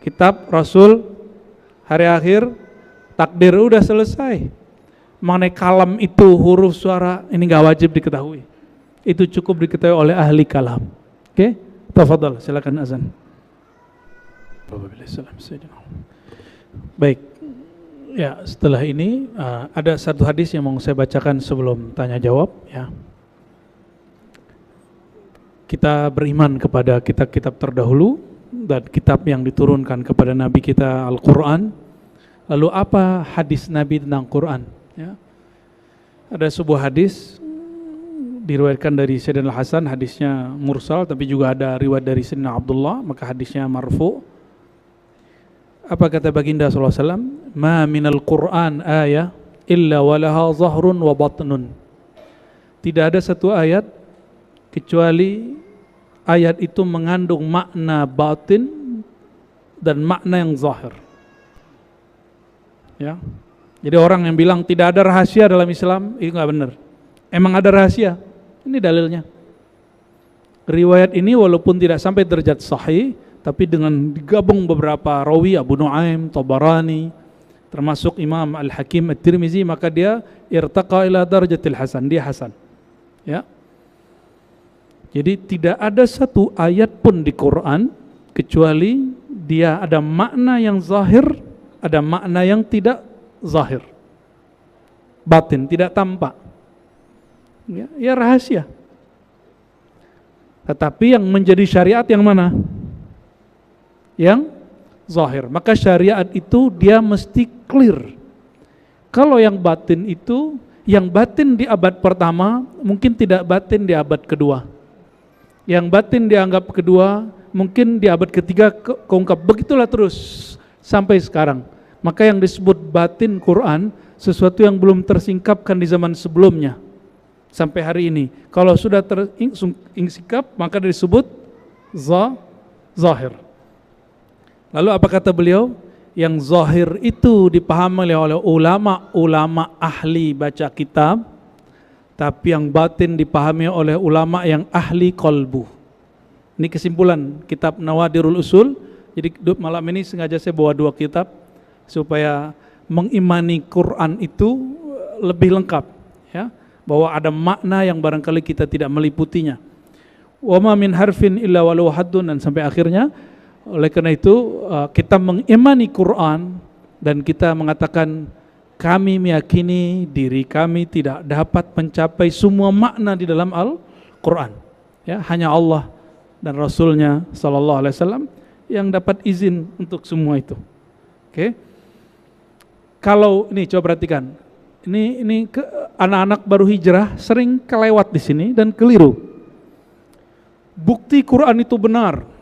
kitab, rasul, hari akhir, takdir, udah selesai. Mengenai kalam itu huruf suara, ini gak wajib diketahui. Itu cukup diketahui oleh ahli kalam. Oke? Tafadhal, silakan azan. Baik. Ya, setelah ini ada satu hadis yang mau saya bacakan sebelum tanya jawab, ya. Kita beriman kepada kitab-kitab terdahulu dan kitab yang diturunkan kepada Nabi kita, Al-Quran. Lalu apa hadis Nabi tentang Quran? Ya. Ada sebuah hadis diriwayatkan dari Sayyidina Hasan, hadisnya mursal, tapi juga ada riwayat dari Sayyidina Abdullah, maka hadisnya marfu. Apa kata baginda SAW? Ma minal Qur'an ayah illa walaha zahrun wa batnun. Tidak ada satu ayat kecuali ayat itu mengandung makna batin dan makna yang zahir. Ya. Jadi orang yang bilang tidak ada rahasia dalam Islam, itu enggak benar. Emang ada rahasia. Ini dalilnya. Riwayat ini walaupun tidak sampai derajat sahih, tapi dengan digabung beberapa rawi, Abu Nuaim, Tabarani, termasuk Imam Al-Hakim At-Tirmizi, maka dia irtaqa ila darajatil hasan, dia hasan. Ya. Jadi tidak ada satu ayat pun di Quran kecuali dia ada makna yang zahir, ada makna yang tidak zahir, batin, tidak tampak. Ya rahasia. Tetapi yang menjadi syariat yang mana? Yang zahir. Maka syariat itu dia mesti clear. Kalau yang batin itu, yang batin di abad pertama mungkin tidak batin di abad kedua. Yang batin dianggap kedua mungkin di abad ketiga keungkap. Begitulah terus sampai sekarang. Maka yang disebut batin Quran sesuatu yang belum tersingkapkan di zaman sebelumnya sampai hari ini. Kalau sudah tersingkap maka disebut zahir. Lalu apa kata beliau? Yang zahir itu dipahami oleh ulama ahli baca kitab, tapi yang batin dipahami oleh ulama yang ahli qalbu. Ini kesimpulan kitab Nawadirul Usul. Jadi malam ini sengaja saya bawa 2 kitab supaya mengimani Quran itu lebih lengkap, ya, bahwa ada makna yang barangkali kita tidak meliputinya. Wa ma min harfin illa walau haddun, dan sampai akhirnya. Oleh karena itu kita mengimani Quran dan kita mengatakan kami meyakini diri kami tidak dapat mencapai semua makna di dalam Al-Quran. Ya, hanya Allah dan Rasulnya Sallallahu Alaihi Wasallam yang dapat izin untuk semua itu. Oke. Kalau ini coba perhatikan, ini anak-anak baru hijrah sering kelewat di sini dan keliru. Bukti Quran itu benar.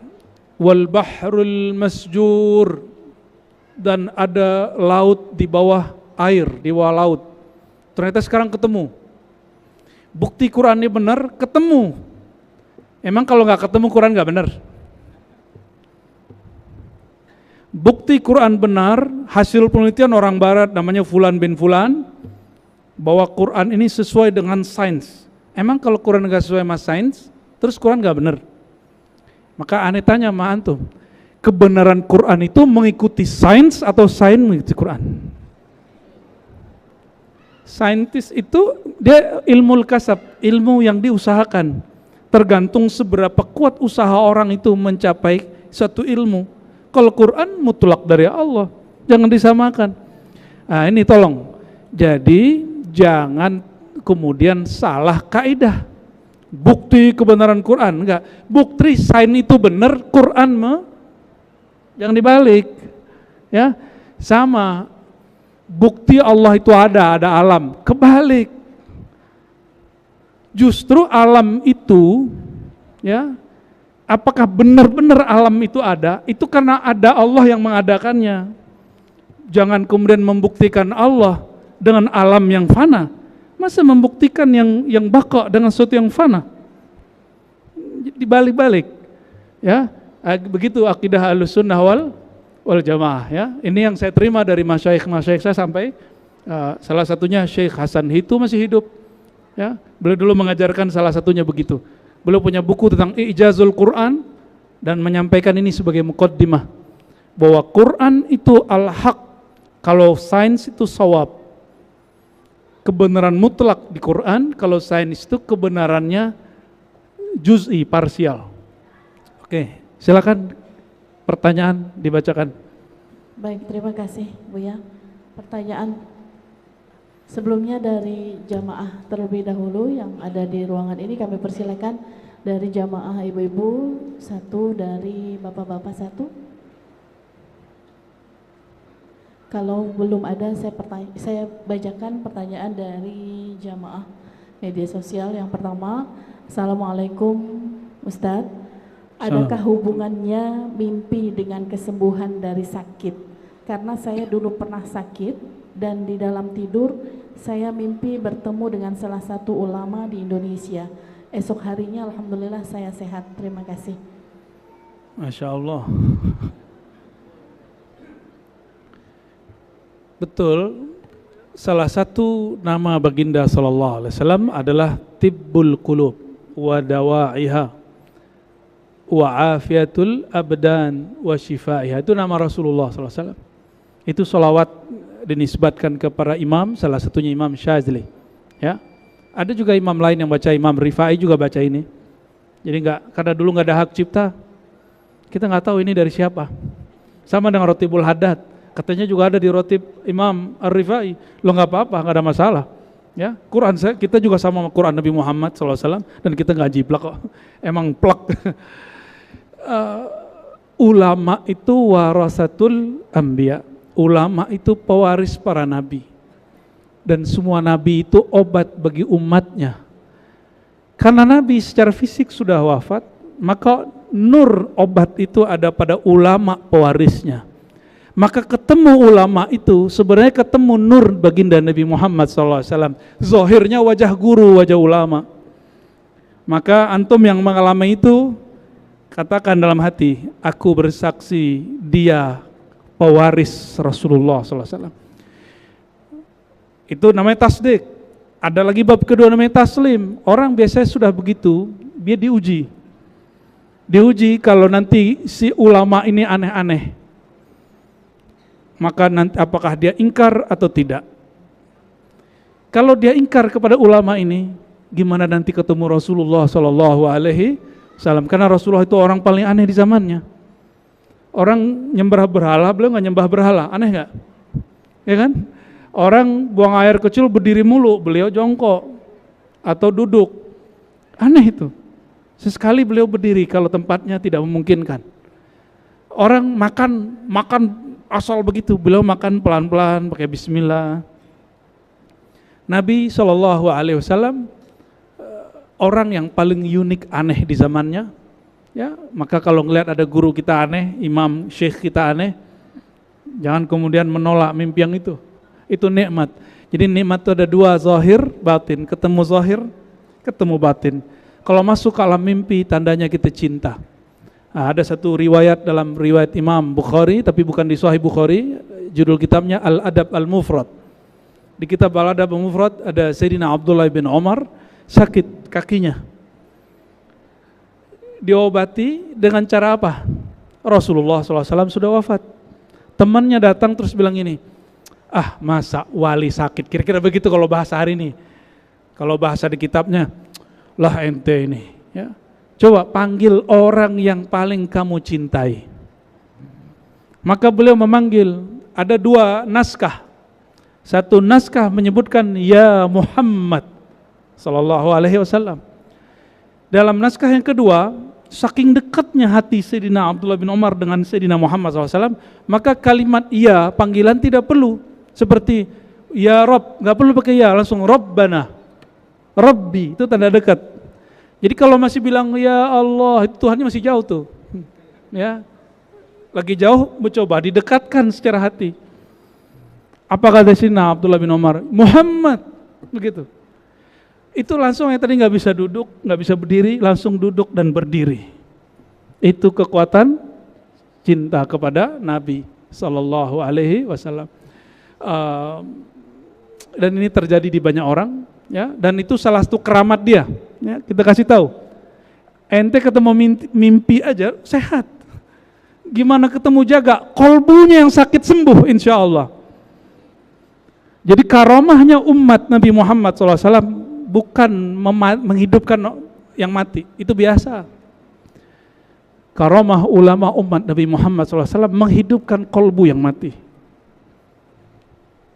Wal bahrul masjur, dan ada laut di bawah air, di bawah laut. Ternyata sekarang ketemu. Bukti Quran ini benar, ketemu. Emang kalau nggak ketemu Quran nggak benar? Bukti Quran benar, hasil penelitian orang barat namanya Fulan bin Fulan, bahwa Quran ini sesuai dengan sains. Emang kalau Quran nggak sesuai sama sains, terus Quran nggak benar? Maka aneh tanya sama antum, kebenaran Quran itu mengikuti sains atau sains mengikuti Quran? Saintis itu dia ilmu kasab, ilmu yang diusahakan. Tergantung seberapa kuat usaha orang itu mencapai satu ilmu. Kalau Quran mutlak dari Allah, jangan disamakan. Nah ini tolong, jadi jangan kemudian salah kaidah. Bukti kebenaran Quran, enggak. Bukti sains itu benar, Quran jangan dibalik. Ya, sama. Bukti Allah itu ada alam, kebalik. Justru alam itu, ya, apakah benar-benar alam itu ada? Itu karena ada Allah yang mengadakannya. Jangan kemudian membuktikan Allah dengan alam yang fana. masa membuktikan yang baqa dengan sesuatu yang fana? Dibalik-balik. Ya, begitu akidah Ahlussunnah wal Jamaah ya. Ini yang saya terima dari masyayikh saya sampai salah satunya Syekh Hasan Hitu masih hidup. Ya, beliau dulu mengajarkan salah satunya begitu. Beliau punya buku tentang Ijazul Quran dan menyampaikan ini sebagai muqaddimah bahwa Quran itu al-haq, kalau sains itu shawab. Kebenaran mutlak di Quran, kalau sains itu kebenarannya juz'i, parsial. Oke, silakan pertanyaan dibacakan. Baik, terima kasih Buya. Pertanyaan sebelumnya dari jamaah terlebih dahulu yang ada di ruangan ini kami persilakan, dari jamaah ibu-ibu satu, dari bapak-bapak satu. Kalau belum ada saya bacakan pertanyaan dari jamaah media sosial. Yang pertama, Assalamualaikum Ustadz, adakah hubungannya mimpi dengan kesembuhan dari sakit? Karena saya dulu pernah sakit dan di dalam tidur saya mimpi bertemu dengan salah satu ulama di Indonesia. Esok harinya alhamdulillah saya sehat. Terima kasih. Masya Allah. Betul, salah satu nama baginda sallallahu alaihi wasallam adalah tibbul qulub wa dawaiha wa afiatul abdan wa shifaiha. Itu nama Rasulullah sallallahu alaihi wasallam. Itu salawat dinisbatkan kepada imam, salah satunya Imam Syazili. Ya. Ada juga imam lain yang baca, Imam Rifai juga baca ini. Jadi karena dulu nggak ada hak cipta, kita nggak tahu ini dari siapa. Sama dengan Rotibul Haddad, katanya juga ada di Rotib Imam Ar-Rifai. Lo nggak apa-apa, nggak ada masalah. Ya, Quran kita juga sama Quran Nabi Muhammad SAW dan kita nggak jiplak kok. Emang plak. Ulama itu warasatul anbiya. Ulama itu pewaris para nabi. Dan semua nabi itu obat bagi umatnya. Karena nabi secara fisik sudah wafat, maka nur obat itu ada pada ulama pewarisnya. Maka ketemu ulama itu sebenarnya ketemu nur baginda Nabi Muhammad SAW. Zahirnya wajah guru, wajah ulama. Maka antum yang mengalami itu, katakan dalam hati, aku bersaksi dia pewaris Rasulullah SAW. Itu namanya tasdik. Ada lagi bab kedua namanya taslim. Orang biasanya sudah begitu, dia diuji. Diuji kalau nanti si ulama ini aneh-aneh, maka nanti apakah dia ingkar atau tidak. Kalau dia ingkar kepada ulama ini, gimana nanti ketemu Rasulullah SAW? Karena Rasulullah itu orang paling aneh di zamannya. Orang nyembah berhala, beliau nggak nyembah berhala, aneh nggak? Ya kan? Orang buang air kecil berdiri mulu, beliau jongkok atau duduk, aneh itu. Sesekali beliau berdiri kalau tempatnya tidak memungkinkan. Orang makan asal begitu, beliau makan pelan-pelan pakai bismillah. Nabi SAW orang yang paling unik, aneh di zamannya. Ya, maka kalau ngelihat ada guru kita aneh, imam, syekh kita aneh, jangan kemudian menolak mimpi yang itu. Itu nikmat. Jadi nikmat itu ada dua, zahir, batin. Ketemu zahir, ketemu batin. Kalau masuk ke alam mimpi, tandanya kita cinta. Nah, ada satu riwayat dalam riwayat Imam Bukhari, tapi bukan di Sahih Bukhari, judul kitabnya Al-Adab Al-Mufrad. Di kitab Al-Adab Al-Mufrad ada Sayyidina Abdullah bin Umar sakit kakinya. Diobati dengan cara apa? Rasulullah SAW sudah wafat. Temannya datang terus bilang ini, masa wali sakit? Kira-kira begitu kalau bahasa hari ini. Kalau bahasa di kitabnya, lah ente ini. Ya. Coba panggil orang yang paling kamu cintai. Maka beliau memanggil, ada dua naskah. Satu naskah menyebutkan ya Muhammad sallallahu alaihi wasallam. Dalam naskah yang kedua, saking dekatnya hati Sayyidina Abdullah bin Umar dengan Sayyidina Muhammad SAW, maka kalimat ya, panggilan tidak perlu. Seperti ya Rabb, nggak perlu pakai ya, langsung Rabbana, Rabbi, itu tanda dekat. Jadi kalau masih bilang ya Allah, itu Tuhannya masih jauh tuh. Ya, lagi jauh, mencoba didekatkan secara hati. Apa kata Sayyidina Abdullah bin Umar? Muhammad, begitu. Itu langsung yang tadi nggak bisa duduk, nggak bisa berdiri, langsung duduk dan berdiri. Itu kekuatan cinta kepada Nabi Sallallahu Alaihi Wasallam. Dan ini terjadi di banyak orang, ya. Dan itu salah satu keramat dia. Ya, kita kasih tahu. Ente ketemu mimpi aja sehat. Gimana ketemu jaga? Kolbunya yang sakit sembuh, insya Allah. Jadi karamahnya umat Nabi Muhammad SAW bukan menghidupkan yang mati, itu biasa. Karamah ulama umat Nabi Muhammad SAW menghidupkan kolbu yang mati.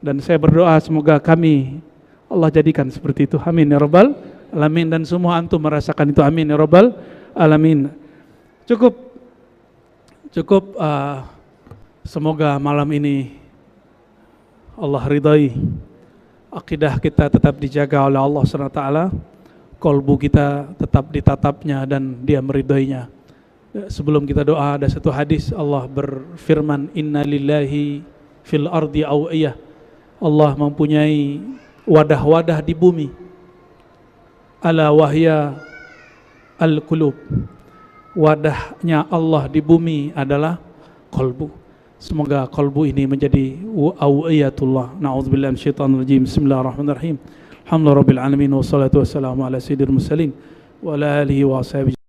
Dan saya berdoa semoga kami Allah jadikan seperti itu. Amin ya rabbal alamin. Dan semua antum merasakan itu. Amin ya rabbal alamin. Cukup semoga malam ini Allah ridai, akidah kita tetap dijaga oleh Allah SWT, kolbu kita tetap ditatapnya dan dia meridainya. Sebelum kita doa, ada satu hadis Allah berfirman, Inna lillahi fil ardi awiyah. Allah mempunyai wadah-wadah di bumi. Ala wahya al-qulub. Wadahnya Allah di bumi adalah kolbu. Semoga kolbu ini menjadi awiyatullah. Na'udzubillahi minasyaitonir rajim. Bismillahirrahmanirrahim. Alhamdulillahirabbil alamin wassalatu wassalamu ala sayyidil mursalin wa ala alihi wa ashabihi